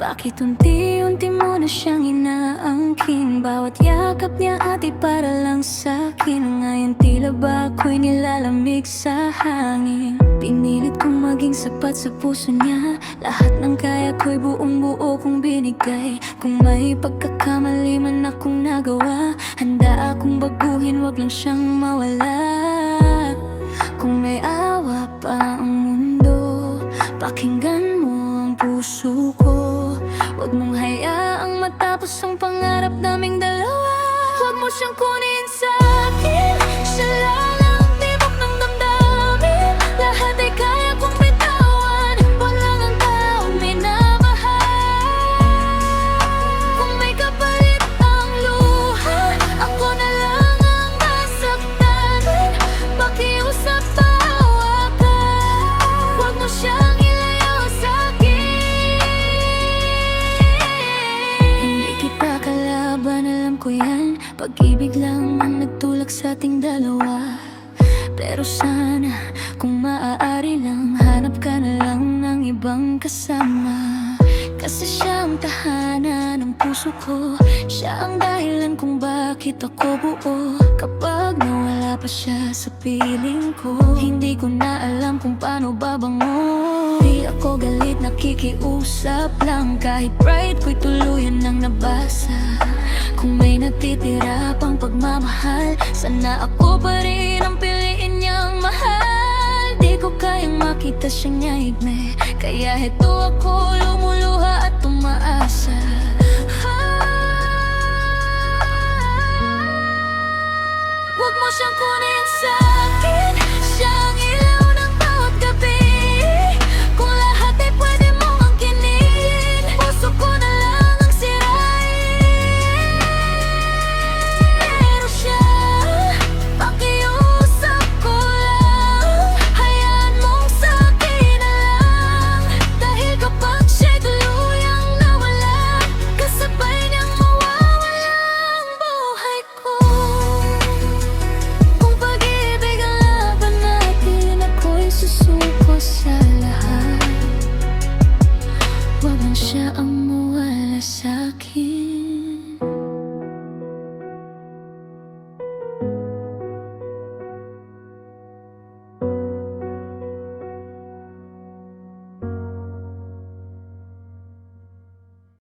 Bakit unti-unti mo na siyang inaangkin? Bawat yakap niya ate para lang sa'kin. Ngayon tila ba ako'y nilalamig sa hangin? Pinilit kong maging sapat sa puso niya. Lahat ng kaya ko'y buong buo kong binigay. Kung may pagkakamali man akong nagawa, handa akong baguhin, wag lang siyang mawala. Kung may awa pa ang mundo, pakinggan mo ang puso ko. Huwag mong hayaang matapos ang pangarap naming dalawa. Huwag mo siyang kunin sa'kin, siya lang ang tibok ng damdamin. Lahat ay kaya kong bitawan, wala ng taong minamahal. Kung may kapalit ang luha, ako na lang ang masaktan. Pakiusap pa hawakan, huwag mo siyang ilayo sa'kin. Hindi kita kalaban, alam ko yan. Pag-ibig lang ang nagtulak sa ating dalawa. Pero sana, kung maaari lang, hanap ka na lang ng ibang kasama. Kasi siya ang tahanan ng puso ko, siya ang dahilan kung bakit ako buo. Kapag nawala pa siya sa piling ko, hindi ko na alam kung paano babangon. Di ako galit, nakikiusap lang. Kahit pride ko'y tuluyan nang nabasa. Kung may natitira pang pagmamahal, sana ako pa rin ang piliin niyang mahal. Di ko kayang makita siyang nyaigme, kaya heto ako lumuluha at umaasa. Huwag mo siyang kunin sa'kin, siya ang ilaw ng bawat gabi. Kung lahat ay pwede mong angkinin, puso ko na lang ang sirain. Pero siya, pakiusap ko lang, hayaan mong sa'kin na lang. Dahil kapag siya'y tuluyang nawala, kasabay niyang mawawala ang buhay ko. Kung pag-ibig ang laban natin, ako'y susuko sa lahat. Huwag lang siya ang mawala sa'kin.